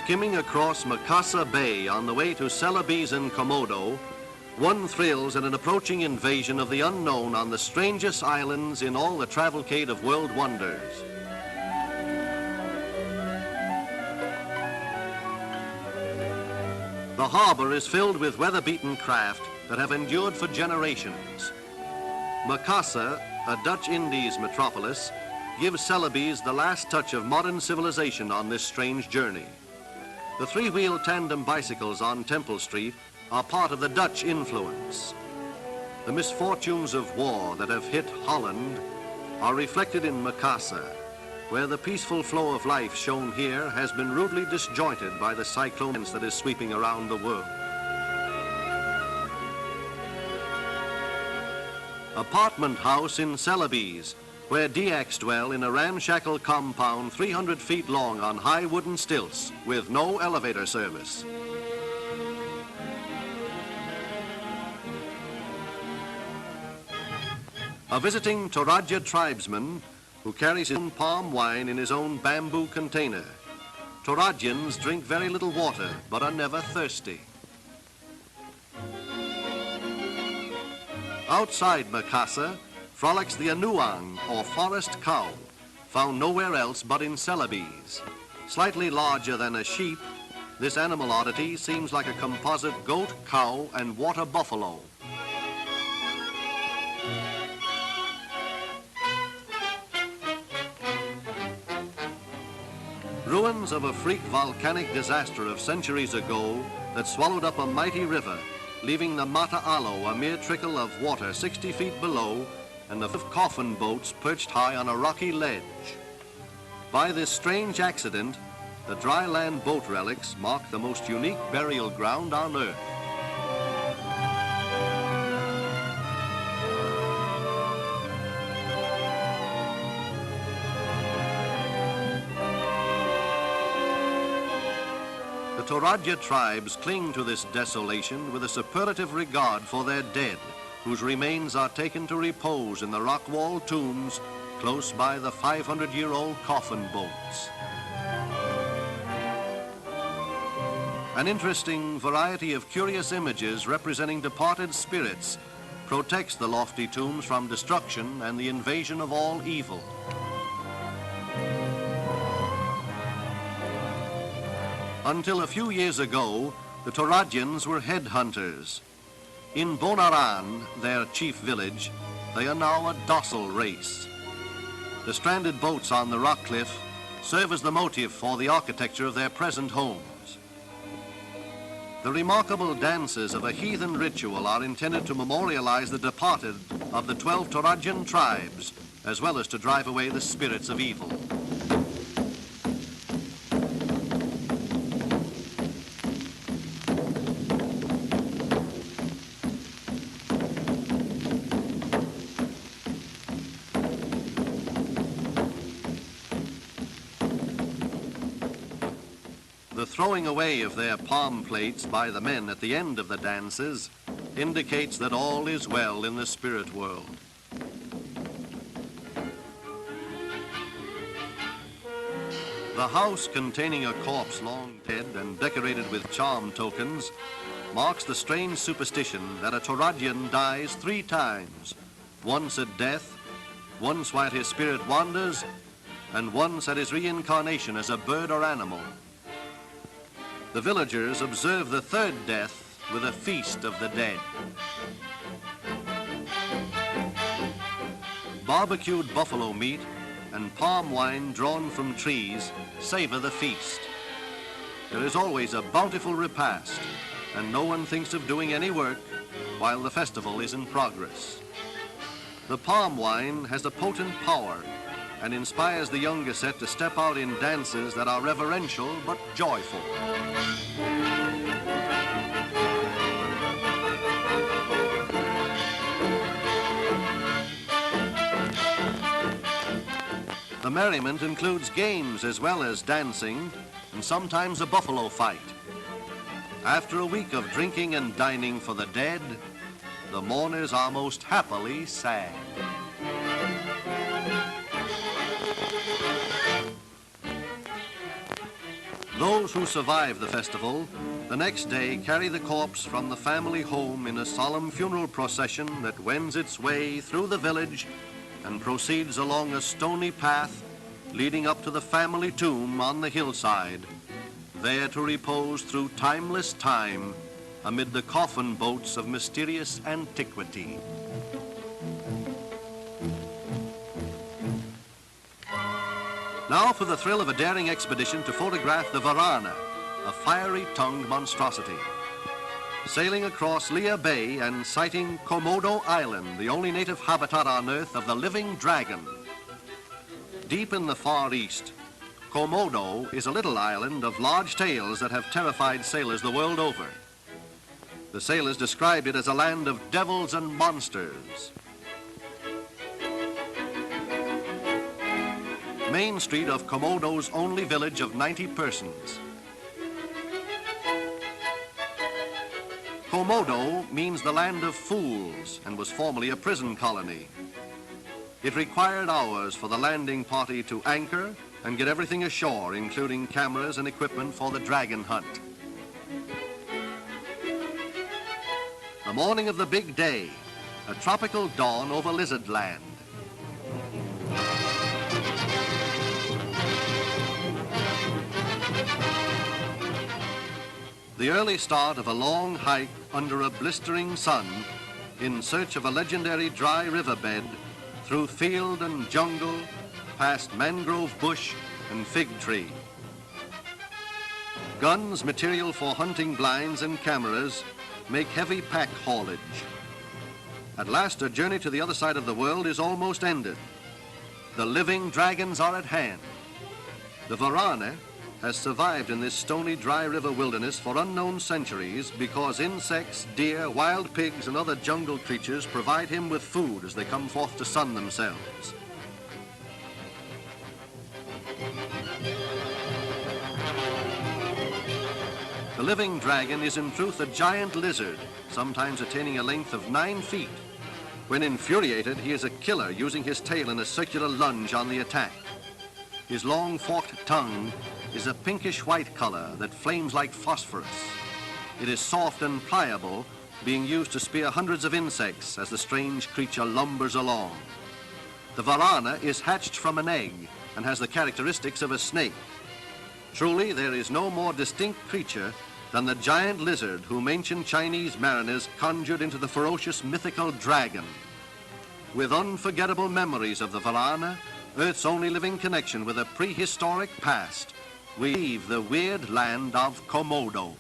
Skimming across Makassar Bay on the way to Celebes and Komodo, one thrills at an approaching invasion of the unknown on the strangest islands in all the travelcade of world wonders. The harbor is filled with weather-beaten craft that have endured for generations. Makassar, a Dutch Indies metropolis, gives Celebes the last touch of modern civilization on this strange journey. The three-wheel tandem bicycles on Temple Street are part of the Dutch influence. The misfortunes of war that have hit Holland are reflected in Makassar, where the peaceful flow of life shown here has been rudely disjointed by the cyclone that is sweeping around the world. Apartment house in Celebes, where DX dwell in a ramshackle compound 300 feet long on high wooden stilts with no elevator service. A visiting Toraja tribesman who carries his own palm wine in his own bamboo container. Torajans drink very little water but are never thirsty. Outside Makassar frolics the anuang, or forest cow, found nowhere else but in Celebes. Slightly larger than a sheep, this animal oddity seems like a composite goat, cow, and water buffalo. Ruins of a freak volcanic disaster of centuries ago that swallowed up a mighty river, leaving the Mata Alo a mere trickle of water 60 feet below, and the coffin boats perched high on a rocky ledge. By this strange accident, the dry land boat relics mark the most unique burial ground on Earth. The Toraja tribes cling to this desolation with a superlative regard for their dead, whose remains are taken to repose in the rock-walled tombs close by the 500-year-old coffin boats. An interesting variety of curious images representing departed spirits protects the lofty tombs from destruction and the invasion of all evil. Until a few years ago, the Torajans were headhunters. In Bonaran, their chief village, they are now a docile race. The stranded boats on the rock cliff serve as the motif for the architecture of their present homes. The remarkable dances of a heathen ritual are intended to memorialize the departed of the 12 Torajan tribes, as well as to drive away the spirits of evil. The throwing away of their palm plates by the men at the end of the dances indicates that all is well in the spirit world. The house containing a corpse long dead and decorated with charm tokens marks the strange superstition that a Torajan dies 3 times, once at death, once while his spirit wanders, and once at his reincarnation as a bird or animal. The villagers observe the 3rd death with a feast of the dead. Barbecued buffalo meat and palm wine drawn from trees savor the feast. There is always a bountiful repast, and no one thinks of doing any work while the festival is in progress. The palm wine has a potent power and inspires the younger set to step out in dances that are reverential but joyful. The merriment includes games as well as dancing, and sometimes a buffalo fight. After a week of drinking and dining for the dead, the mourners are most happily sad. Those those who survive the festival, the next day carry the corpse from the family home in a solemn funeral procession that wends its way through the village and proceeds along a stony path leading up to the family tomb on the hillside, there to repose through timeless time amid the coffin boats of mysterious antiquity. Now for the thrill of a daring expedition to photograph the Varana, a fiery-tongued monstrosity. Sailing across Lea Bay and sighting Komodo Island, the only native habitat on Earth of the living dragon. Deep in the Far East, Komodo is a little island of large tails that have terrified sailors the world over. The sailors described it as a land of devils and monsters. Main street of Komodo's only village of 90 persons. Komodo means the land of fools and was formerly a prison colony. It required hours for the landing party to anchor and get everything ashore, including cameras and equipment for the dragon hunt. The morning of the big day, a tropical dawn over lizard land. The early start of a long hike under a blistering sun in search of a legendary dry riverbed through field and jungle, past mangrove bush and fig tree. Guns, material for hunting blinds and cameras make heavy pack haulage. At last, a journey to the other side of the world is almost ended. The living dragons are at hand. The Varana has survived in this stony, dry river wilderness for unknown centuries because insects, deer, wild pigs, and other jungle creatures provide him with food as they come forth to sun themselves. The living dragon is in truth a giant lizard, sometimes attaining a length of 9 feet. When infuriated, he is a killer, using his tail in a circular lunge on the attack. His long forked tongue is a pinkish-white color that flames like phosphorus. It is soft and pliable, being used to spear hundreds of insects as the strange creature lumbers along. The Varana is hatched from an egg and has the characteristics of a snake. Truly, there is no more distinct creature than the giant lizard whom ancient Chinese mariners conjured into the ferocious mythical dragon. With unforgettable memories of the Varana, Earth's only living connection with a prehistoric past, we leave the weird land of Komodo.